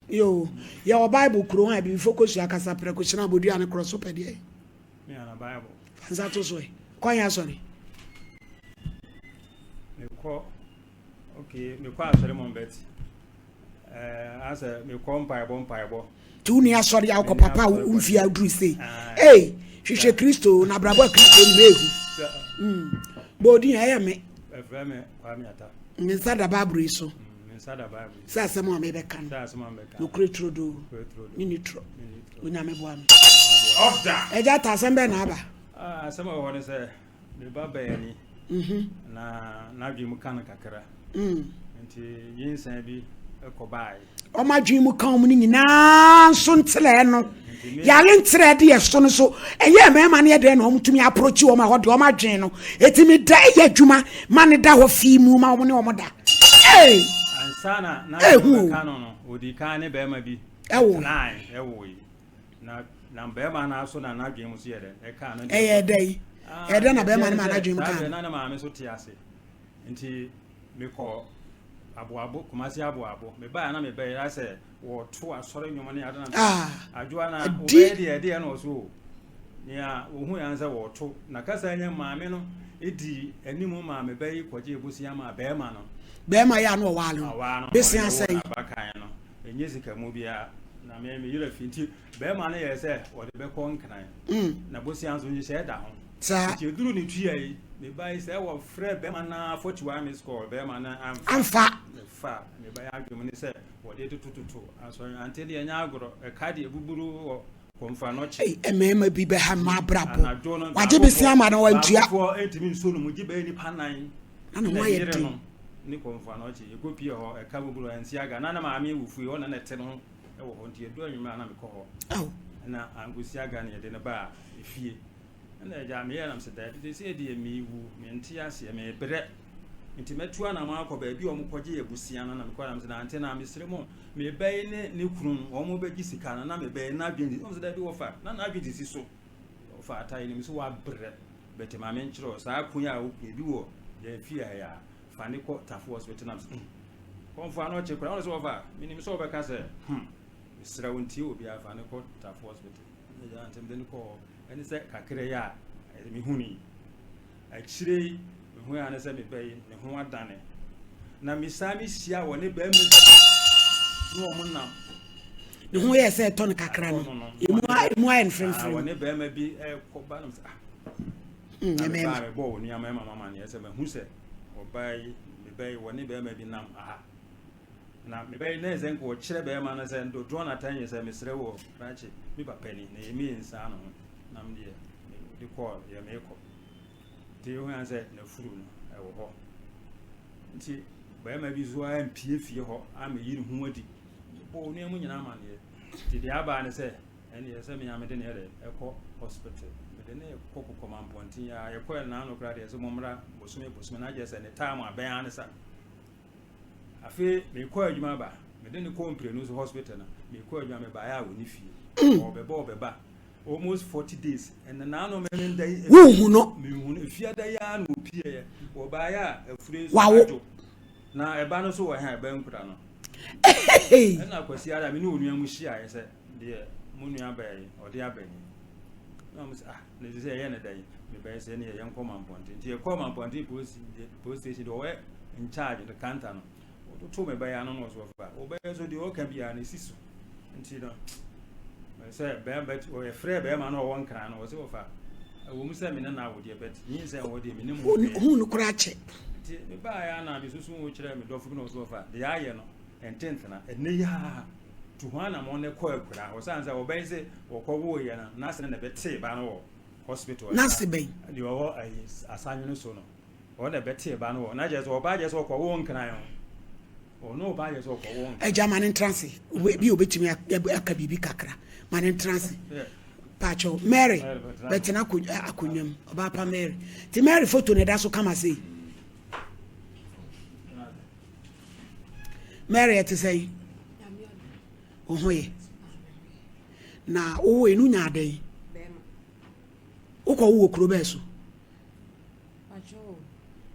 Yo, your Bible kuro ha bi focus ya kasa pre question abodu an cross up dey. Me na Bible. Fanza to so e. Kon ya sorry. Me ko okay, me ko asori mo bet. Asa me ko mpaibo. Tu ni asori ya ko papa umfi aduru say. Hey, hwehwe Kristo na brabo Kristo ni mehu. Bodi ya me. Efra me kwa mi ata. Me sada Bible so. Sada Bible. Sa asem a me be kan. Sa asem a me kan. No kretrodo. Ni nitro. Onya me boa me. Order. Eja ta asem be na aba. Asem a ho ne say me baba ya ni. Na dwi mu kan kakra. Nti yinsan bi ekobai. O ma dwi mu kan mu ni nyina so ntele no. Ya le ntere de yeso no so eye mema ne de na o mutumi approach o ma ho de o ma dwen no etimi da ye adwuma ma ne da ho fi mu ma o ne o mo da. Hey! Sana na kan no odi kan ne be ma bi. Ewo. Ewo yi. Na be ma na so na dwen mu so ye de. E kan no. Eye dai. Ede na be ma na dwen mu kan. Na ma me so ti ase. Nti me ko abo kumasi abo me ba na me be ya se wo to asore nyomo ne ade na adwoa na o be de na so nia wo hu ya nse wo to na kasa nya maame no edi animu maame be yi koje ebusia ma be ma no be ma ya no wale be sia sai abakan no enye sika mu bia na me yira finti be ma na ye se wo de be ko nkran na bosia so nyi se da ho sa ti duru ni tui ai me ba yi se wo frɛ be ma na 41 miss call be ma na amfa fa me ba ya adwum ni se wo de tututu aso ante de nya agoro e ka de ebuburu konfa no che emema bi be ha ma brabo waje be sia ma na wantua fo etimi nso no mu gibe ni panan na no waye de ni konfa no che ego pie ho e ka buburu ansi aga na ma ame wufu ho na nete no e wo ho nti edu anwuma na me kɔ ho na angusi aga na de ne ba efie na ja me ya na se da de se de mi wu me nti ase me bre nti metu ana ma akɔ ba bi o mo kɔgye ebusia na me kɔ na me se na ante na me sire mo me bɛyi ne kurun o mo bɛgi sika na me bɛyi na dwendi o se da bi wo fa na dwendi si so o fa atai ni me so wa bre bete ma me nkyerɛ sa akunya a wo bi wo de fie ya fa ne kɔ tafo hospital na me konfa no che kura o se wo fa me ni me so wo bɛka se sira wonti obi afa ne kɔ tafo hospital ne ja ante me ne kɔ eni se kakere ya me huni akyire me hu ya ne se me bɛyi ne ho adane na misami sia wo ne ba mu no mo nam ne ho ye se ton kakra no emu ayen frem wo ne ba ma bi ko ba no me me bo ni ama mama ne se me hu se obai me bai wo ne ba ma bi nam na me bai na zen ko kire ba ma na se ndo do na tan ye se me sere wo branch mi papa ni na emi nsa no nam de ko ye me ko ti ho ya se na furu no wo ho nti ba ma bi zo a mpie fie ho a me yiri hu adi bo ne mu nyina ma ne ti dia ba ne se ene ye se me amede ne ere ekɔ hospital me de ne kɔ komampontin ya ye kɔ na no kra de se momra bosume na je se ne time aban ane sa afi me kɔ adwuma ba me de ne kɔ mprenu so hospital na me kɔ adwuma me ba ya woni fie obeba almost 40 days and na no me ndai hu no me hu no fie da ya no pie ye oba ya afure so na eba no so wo ha eba nkura no na kwasi ara me ne onua mu hia ye se de mu nua ba ye ode abani na mo se na se ye ne dai me ba se ne ye yanko mamponti nti ye ko mamponti police station do we in charge the counter no to me ba ya no so fa oba so de o ka bia na siso nti no me se ba bet o ye frɛ ba ma no won kran no wo se wo fa wo mu se me na wo de bet yin se wo de me ne mu hu no kura che me ba ya na me susu wo kire me dofo no so fa de ya ye no entent na ene ya to hwana mo ne ko akura o san say o ben se o ko wo ye na se na bete ba no hospital na se ben de o asanyo no so no o na bete ba no na je so o ba je so ko wo nkran yo o no ba je so ko wo e jama ne trance bi obetumi aka bibi kakra man ne trance Pacho Mary betina akunyam oba pa Mary ti Mary photo ne da so kama sei Mary ete sei ohoye na owo enu nya dan ukọ wo kuro be so Pacho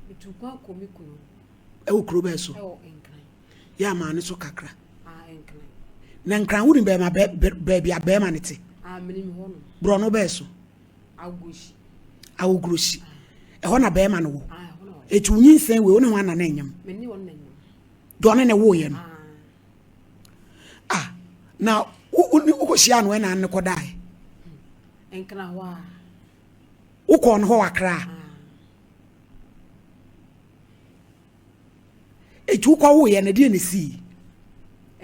bitukwa komikuno wo kuro be so enkran ya ma ne so kakra enkran na nkran wuri be ma baby abe ma nete mini mi ho no bro no be so awugroshi e ho na be ma no wo etu nyinsen we woni ho ana na enyam meni won na enyam do ne wo ye no na uko shia no na ne kodai enkra ho a uko no ho akra etu ko wo ye na die ne si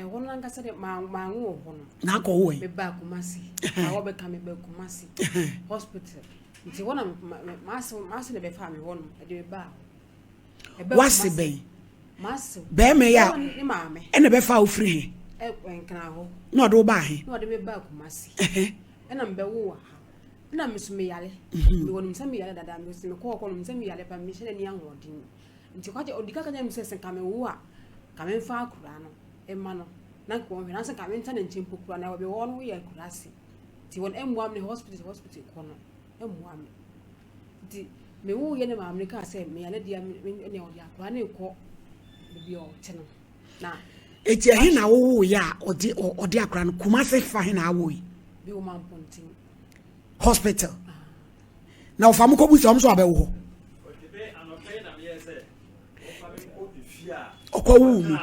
won na ngasa de ma ngo ho no na ko wo me ba kumasi awo be ka me ba kumasi hospital nti wona maso ne be fa me wono e de ba wasi ben maso be me ya ni maame e ne be fa ofiri enkra ho no do ba he no de me ba kumasi e na mbe wo ha na mesume yale me wonu msame yale dada me mesume ko msame yale pa me hye ni anwodin nti kwaje odika kanya msese ka me wo a ka me fa akura no emma no na ko hwe na se ka me nta na nchempo kura na we wo no wo ya kurasi ti won emmuam ne hospital ko no emmuam ti me wo ye ne ma amrika se me yale dia ne odi akura na ekọ bi o te no na eti ahi na wo ya odi akura no kuma se fa he na awo yi bi o man pontin hospital na o famu ko bu so so abewo ho okwa wu mu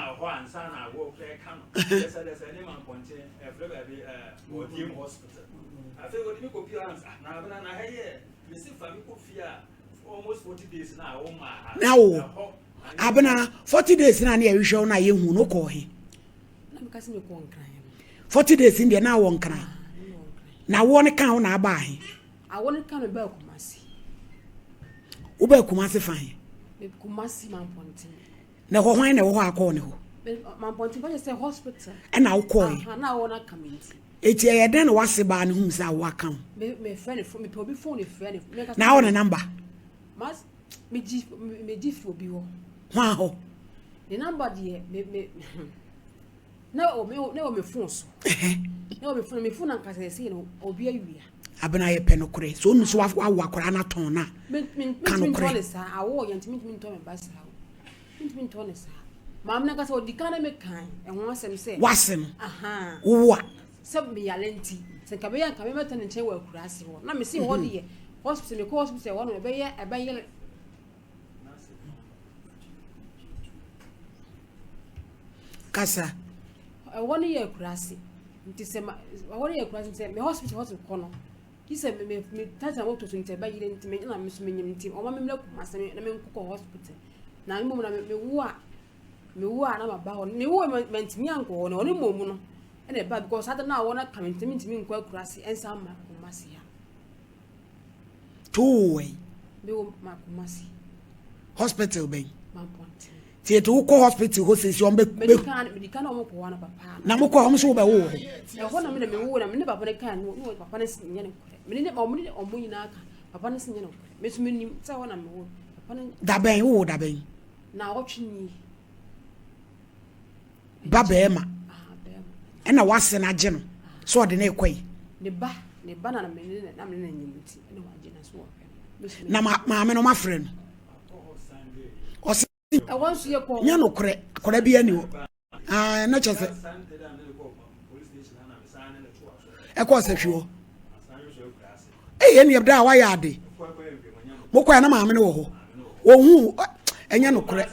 now abena 40 days na na ehwe na ye hu no ko he na me kasi me ko nkran 40 days ndi na wo nkran na wo ne kan wo na aba he awo ne kan be kumasi wo be kumasi fa he be kumasi man pontin na ho hwan na wo akọ ne ho man pontin ba say hospital e na wo ko he na wo na community eti ye den wase ba ne hu sa wo akan me friend me pe obi phone friend na wo ne number mas me ji fi obi ho hwa ho the number there me na o me phone so na o me phone an kase say no obi awia abena ye pe no kure so onu so wa akora na ton na kan kure sa awo ye ntimi to me basa ntimi to ne sa mam na kase odika me kan e ho asem say wasem aha wo sab me yalenti se ka be yan ka me meta ne nche wa kurase ho na me si ho de hospital me ko hospital wo no be ye kasa won ye kurase nti se won ye kurase se me hospital kono kise me tata mo to nti ba yire nti me na me so me nyim nti o ma me mla kuma se na me nko hospital na me mo na me wo a na ma ba ho me wo me ntimi anko no mo mu no e ba because ada na wona ka me ntimi nko kurase ensa ma kuma se ya towe me wo ma kuma se hospital ben ma ponti tieto ko hospital ho sesi on be medical no mo ko wana papa na mo ko ho so be wo ho e ho na me wo na me papa ne kan no papa ne sinye ne me ne o mo nyina aka papa ne sinye ne me so me nim sa ho na me wo papa ne da ben wo da ben na o twini ba be ma e na wase na je no so de na ekwai ne ba na me ne nyim ti ne wa je na so wo na ma me no ma frɛ no I want to go. Nya no kore bi ani wo na chese e ko se hwe wo ye ne yebda wa ya ade mo kwa na ma me no wo ho wo hu enya no kore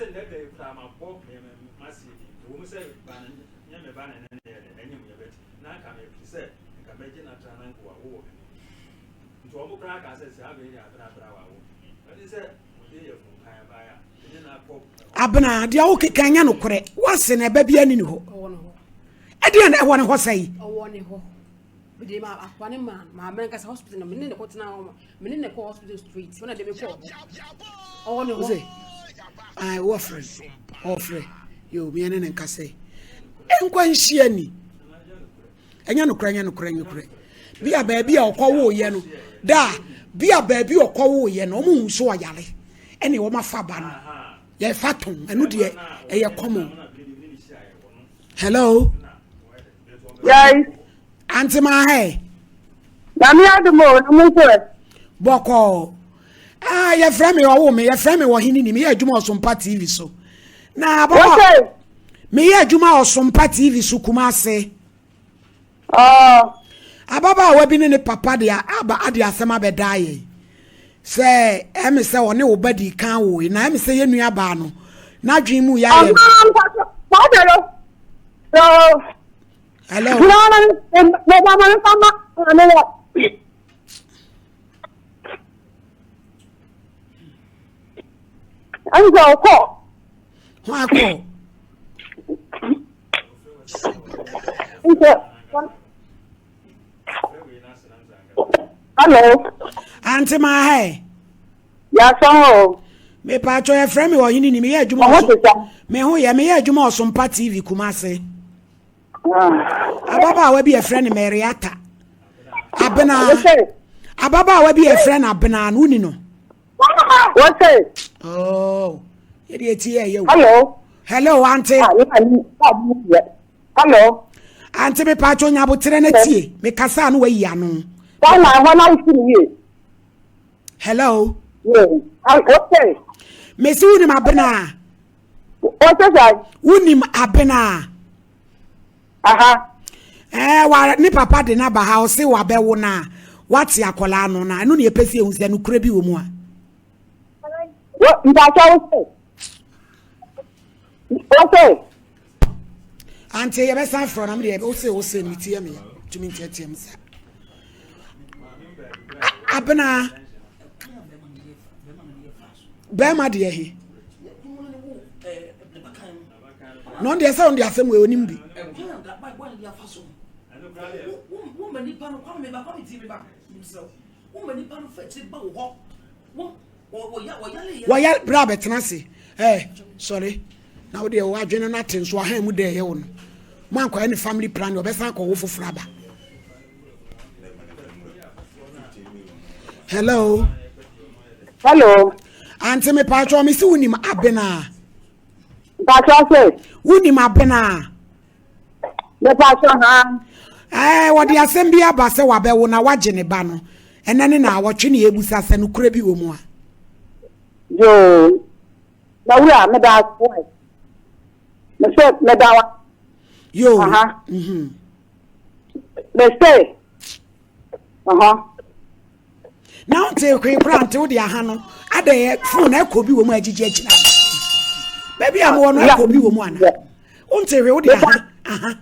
abena dia wo kekanya no kore wase na ba bia ni ho e dia na e ho ne ho sai owo ne ho be de ma akwane ma America hospital na me ne ko tena ho me ne ko hospital street wona de me ko owo ne ho ai wo friend yo me ne nka sai enkwa nhia ni enya no kore bia ba bia okwo wo ye no da bia ba bia okwo wo ye no mo hu so oyare ene wo ma fa ba no ye faton enu de eye common. Hello. Yes. Auntie ma hey. Na mi adumo no mo se. Boko. Ye frame me wo me ye frame me wo hini ni me ye adwuma SOMPA TV so. Na baba. Me ye adwuma SOMPA TV so kuma ase. Oh. Ababa we bi ne papa de aba ade asema be dae. Say em say one wo badi kan wo na em say yenu aba no. Na dwen mu ya ye. So hello. I'm so cool. Wa ko. Hello. Auntie ma hey. Ya so. Me pa cho e frame wo hini ni me ye adwuma so. Me ho ye me ye adwuma SOMPA TV Kumase. Ababa wa bi e friend Meriata. Abena. Ababa wa bi e friend Abena no ni no. What's it? Oh. Ye dey tie ye. Hello. Hello auntie. Hello. Auntie me pa cho nya botere na tie. Me kasa no wa yi ano. Why I see you? Hello. Yeah. Okay. Me si unim abena. What's that? Unim abena. Wa ni papa de na ba ha o se wa be wo na. Wati akola no na. Enu ne epesi ehun se no kura bi wo mu a. What? Okay. Auntie ye be san from am de o se mi tie me. Tumi tie me sa. Abena. Bema de he. No de say on de asem we onim bi. Waya bra betena se. Sorry. Now de wa adwene na ten so ha mu de ye wo no. Man kwa any family plan obesan ko wo foforo aba. Hello. Hello. Auntie me patro me si unim abena. Patro say. Unim abena. Me patro ha. What the assembly aba se wa be wo na waje ne ba no. Enane na awotwe ne ebusa se no kura bi wo mu a. Yo. Na wura me da boy. Me say me da wa. Yo. Me say. Now take kwe plant to the ahano. Ade phone ekobi wo mu agige agina. Baby am wo no ekobi wo mu ana. Unte we wo de aha.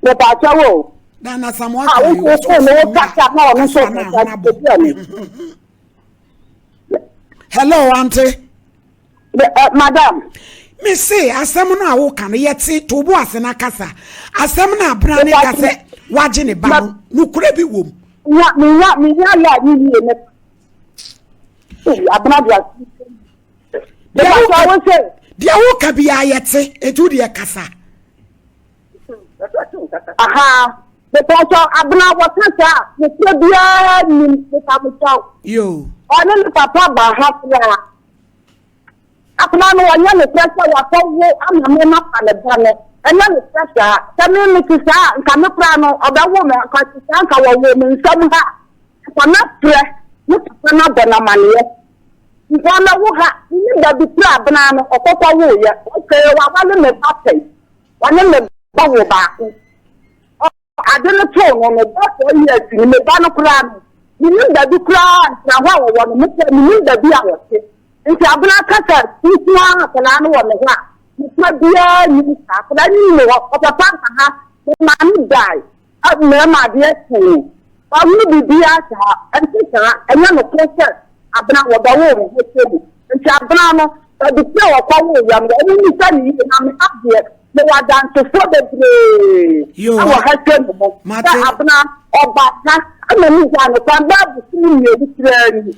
Me ba chawo. Na na samwa ka yo. No kaka na no so. Hello auntie. Madam. Me say asem no a wo kan yete to bo ase na kasa. Asem na abra ne kase waje ne ba no. No kura bi wo mu. Me ya ni ne. Abna dia. Dia wo ka bi ayete etu de kasa. The pastor abna wa kasa, ne bia ni ta mo chaw. Yo. Ona ni papa ba ha. Abna no anya ne pressure wa ko wo ama me na pa ne ba ne. Anya ne pressure, tame me kisa nka me pra no obawo me ka kisa nka wo me nsam ha. Kwa na pre, ni papa na ba na mane. Nkwala wo ha, ni da bi pra abna no okokwa wo ye. Okay, wa wale me papa. Wa ne me ba wo ba. Ade no to no ba ko ye ti me ba no kra no. Ni da bi kra na wa wo no me da bi a wo se. Nti abna kasa ntia kala no wo me ha. Ni bia ni ka kala ni me wo papa ha. Ma ni dai. Me ma de ku. Amu bibia sa antika enya no process abna wo ba wo ho tebu nti abna no de pe wo kwa wo yam de ni sa ni na me abie me wa dan to for the yo awo ha tebu mo abna oba ta ana ni ja no kwa ba bu ni ni e tira ni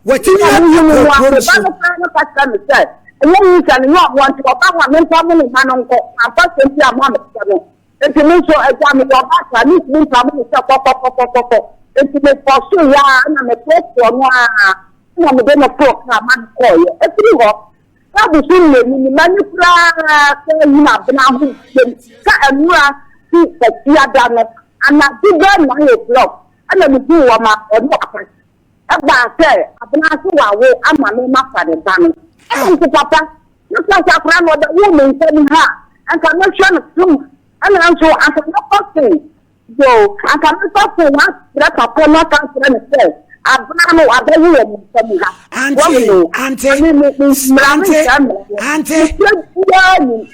watini ya ba no ka ta me say enya ni sa ni no want to ba wa me pa mo ni ma no nko apa se ti ama me no. Enti me so eja me wa ba ni mi pa mo se pop. Enti me pursue ya na me post no a na me de no program man ko ye. Enti ho na bu su le ni mani pra ka yi na bna hu ka anura ti ka ti ada no ana ti ba na ye block ana me ti wa ma o no apa. Aba se abna so wa wo ama me ma fa de ba no. Enti papa no sa sa pra no da wo me nse ni ha anka no sha no tum And I'm so I can not say, so I can not say what that upon not answer myself.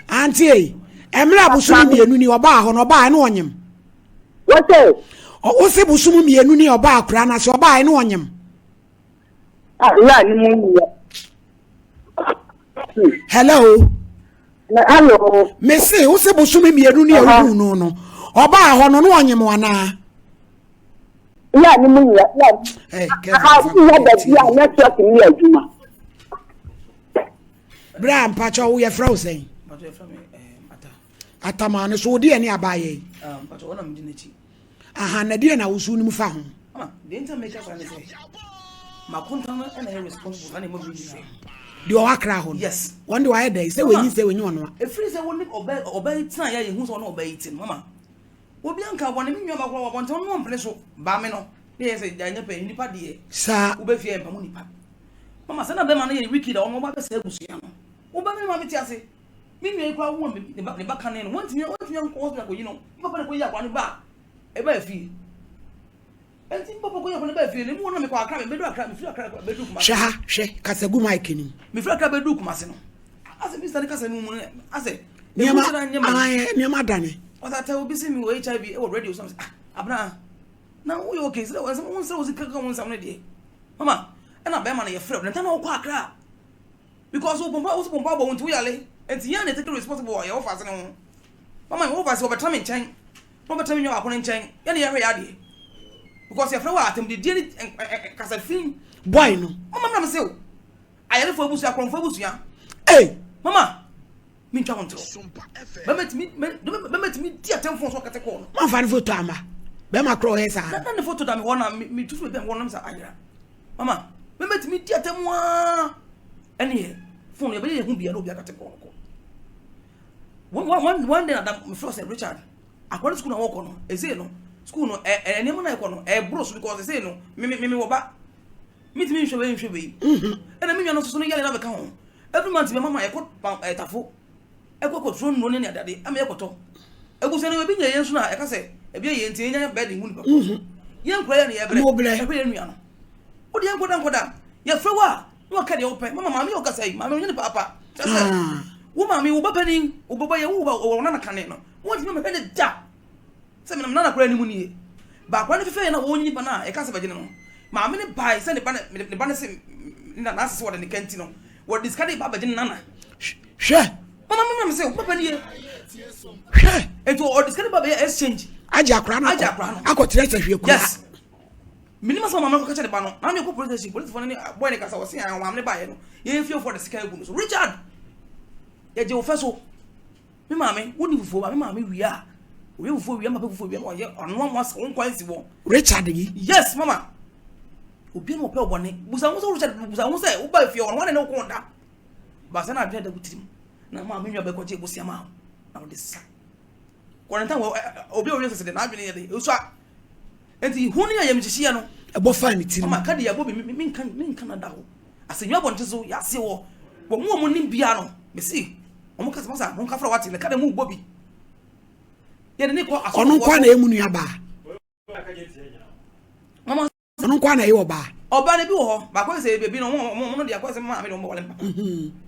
Auntie, Emra Busumi mienu ni oba ho no oba no onyem. What say? O se Busumi mienu ni oba akura na se oba no onyem. Hello. Hello. Me say o se Busumi mienu ni ewu no oba ho no onyem wana. Yeah, Bram Pacho, we are frozen. Atamane, so dear near by but one of them. Aha, Nadia, I will soon move on. The intermaker say, my contact and I responsible for any movie. Do you crowd? Yes. One do I day? Say when you say when you want. A freezer will obey time, who's on obeying, Mamma. Obianka one of you about one place, Bamino. Yes, I didn't pay any party. Sir, Ubefia and Pamunipa. Mamma, send up the money wicked or no matter Sebusiano. Ubami Mamitiasi. Meanwhile, I won't be the back and once you cause you know, you're going to go up on the bar. A bear fee. And think Papa go up on the bear fee, and one of me call crab and bedroom. Shaha, she, Casagu Mike. Me flag a bedroom, Massino. As a Mr. Casan, I say, near my Danny. What I tell busy me with HIV already or something. Abna. Now we okay, so was a cocoa some day. Mamma, and I bear money a friend, and then I'll quack crap. Because open was Bobo into Yale, and the young take responsible for your father. Mamma, over over time in chain. Over time your opponent chain, any area. Because your flower at him did it and Casafin. Why no? Mamma, so I had a phobus from Phobusia. Hey, Mamma, me come to me, dear telephone so catacomb. my fan for Tama. Bema crow his Not the photo that one me to them one of the Mamma, remember me, dear Temoa. And here, phone your baby won't be a little catacomb. One day, that Frost and Richard, I got school and walk on, a zeno, school, and anyone I call a bros because they say no, me back. Meet me, should be. And I mean, you're not so yelling at the count. Every month, my mamma, I put a tafu. I got thrown running at that day. I'm a cotton. I was anyway being a young son, I can say, a be a teen bedding wound. Young player, every young. What do you put down? You're for what? What can you open? Mamma, you can say, Mamma, Papa. Woman, me will opening, or by a Uber or another cannon. What you make a job? Some of not a granny money. But when you fail, I won't banana, a casa general. Mamma, buy, send the banner in the last word in the cantino. What discarded Baba Nana? Sure. Mamma, say, what penny? And to all discarded Baba exchange. Ajakran, I got to let you. Yes. Minimum Mamma catch the banner. I'm your corporation, but for any boy, because I was saying, I'm the buyer. You feel for the sky booms. Richard! Yet your first me, mammy, wouldn't you for mammy? We are. We will for we are on one was on quite Richard, yes, Mamma. Who be more one name was almost say, who buy if you're one and no corner. But then I played with him. Now, mammy, you're back with your mouth. Now, this quarantine will be oriented and I've been here. You saw. And the honey I am to see a buffet it. My candy, I will be mean Canada. I say, you want to so, yes, you will. But more money piano, me see. Almost must won't cover what in the Academy Bobby. Yet, Nico, I don't want a muniaba. Mamma, I don't want a bar. Or by the door, but I say, baby, no more, the acquisition, mammy, no more.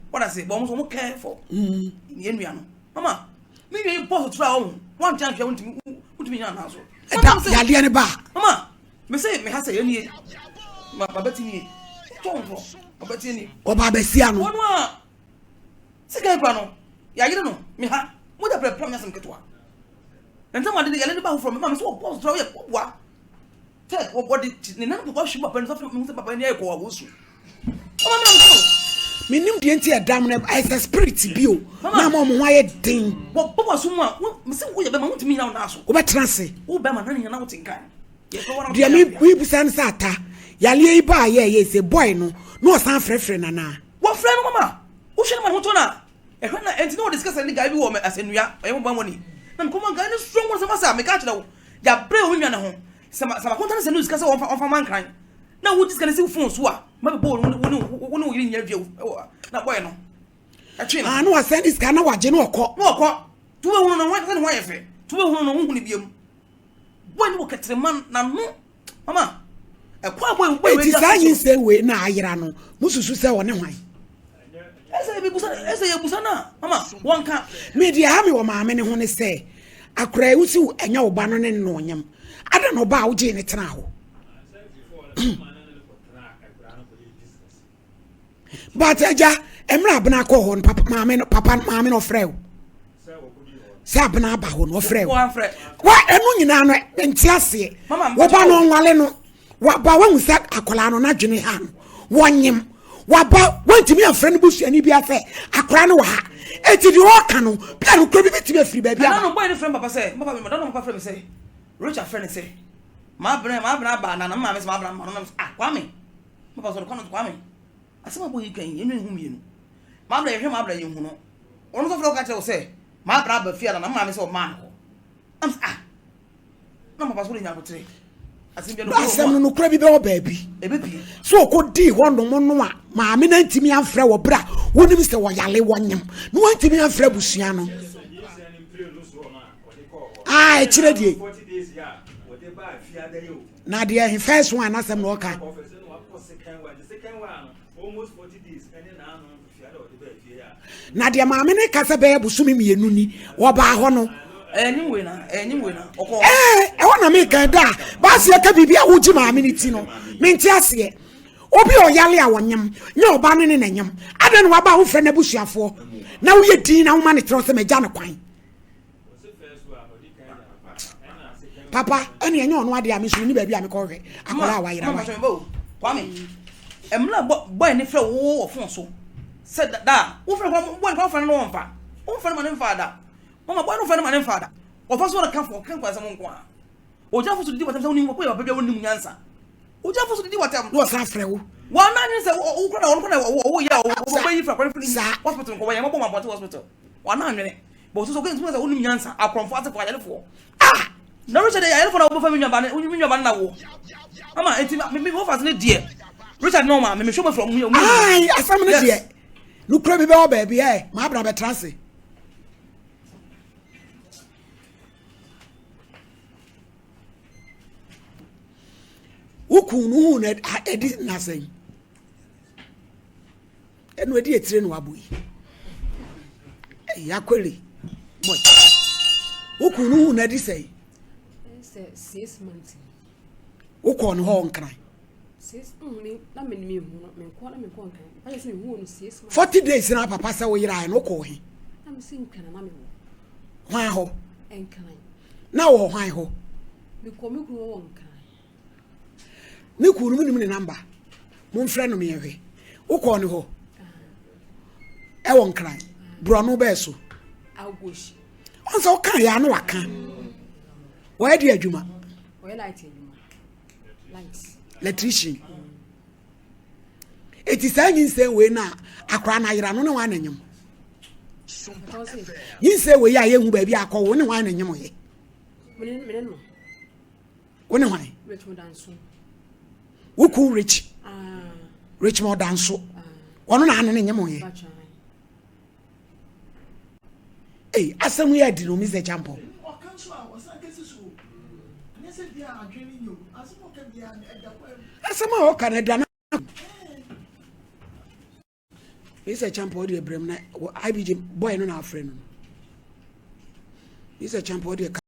What I say, but almost more careful. Indiano. Mamma, maybe you post a trial. One time you want to put me on house. Mamma, me say, me has a any. My Babatini. Babatini. Or Babesiano. One more. Second grano. Ya, you don't know. Me ha. What a promise and get one. And someone did a little about from Mamma, so post draw what? Tell what did none of the ship up and something about any echo was you. Minim the entire damn as a spirit bio. Mamma, why thing? What was someone? Miss, we have been to me now. What transit? Oh, Bama, running an outing kind. Dear me, we send Sata. Yali ba, yes, a boy, no, some friend, Nana. What friend, Mamma? Who shall my motona? And no discuss any guy woman as in we are, I want money. And come on, guy, strong was a massa, make catch now. Ya brave women at home. Some contents and discuss of mankind. Now, what is going to see phones who are my boy when you in your view? Not bueno. I know I send this kind of what general call. No, 2 1 1 wife. to be one on him. When you get the man, no, Mama. A quite way, I say, way now, Irano, Musu say one way. As I Busana, Mama, one can't. Media Hammy or my many when say, I cry with you and your banner and no him. I don't know about Jane it now. But Eja, Emra Banaco on Papa Mamma or Frew. Sabana Bahon or Frew. Why, and when you know, and Tiasi, Mamma, what on Waleno, what Bawan sack a colano, not Jenny Han, one him. What about went to me a friend bush and he be a fair, a crown or hat. And to the all canoe, piano could be a free baby. I don't know why the friend Papa say, Mamma, I don't know what friend say. Richard friend say, my brand, and I'm Mamma's Mamma, Kwame. Papa was on Kwame. I said, my boy, you can, you know whom you know. Mamma, him, Mamma, you know. One of the local will say, my brother fear and I'm so man. I'm no more passing out today. I think you're no credible baby. So could D one no more. My eminent me and Frew bra, one Mr. Wayale one yam. No one to me and Frebusiano. I chilled you. 40 days, yeah. Whatever I fear Nadia, he first one as a walker. Almost 40 days, and then I'm Nadia Mamma Casabe Busumi Nuni, Waba Hono. Any winner. I want to make a da. Basia Cabibia Ujima Minitino. Mintiasie. Obi or Yalia one yam. No banning in yam. I don't know about friend Bushia for. Now we are teen, our money throws them a jana quine. Papa, any no one idea, Miss Winnie, baby, I'm correct. I'm Kwame. Emla boy ni fẹ́ wo Afonso said that wo fẹ́ one friend no one fa wo friend man father mama boy no friend man father Afonso na kan for kan kwa samo nko a o ja Afonso di watam so ni mo boy baba woni nyansa o ja Afonso di watam no sa frɛ wo wa na ni se o kona wo ya o boy fra hospital ko ya mo ma hospital wa na nwene but so kan so woni nyansa akromfo ate kwa yelefo na Richard ya yelefo na wo fa mi nwaba na wo mama enti me wo fa ne die Richard no man, me show me from you. Aye, asam ne de. No kra bi be baby eh. Ma bra be transe. Ukunu hu na edi nasen. Enu edi etire no aboyi. Ya kweli. Boy. Ukunu hu na edi sei. Say 6 months. Ukon ho nkran. 40 days na papa say we yira no ko he na me sin kana na me wo hwan ho enkan na wo hwan ho me ko me kuro wo nkan ne kuru mu ni number mo mfrɛ no me yehwe wo ko ne ho e wo nkran bro no be so agoshi on so kan ya no waka wo e di adwuma wo e light adwuma light electrician it is saying say we na akra na yira no ne wan anyim yin say we ya yehu ba bi akọ wo ne wan anyim ye me no wo ne wan rich more than so wo ku rich more than so wono na ane anyim ye eh asem ya di no mi se champo o kan so a wasan kesi so ne se dia adwene nyo asem o ka dia asema o Canada na is a champion de brem na IBJ boy no na friend no is a champion de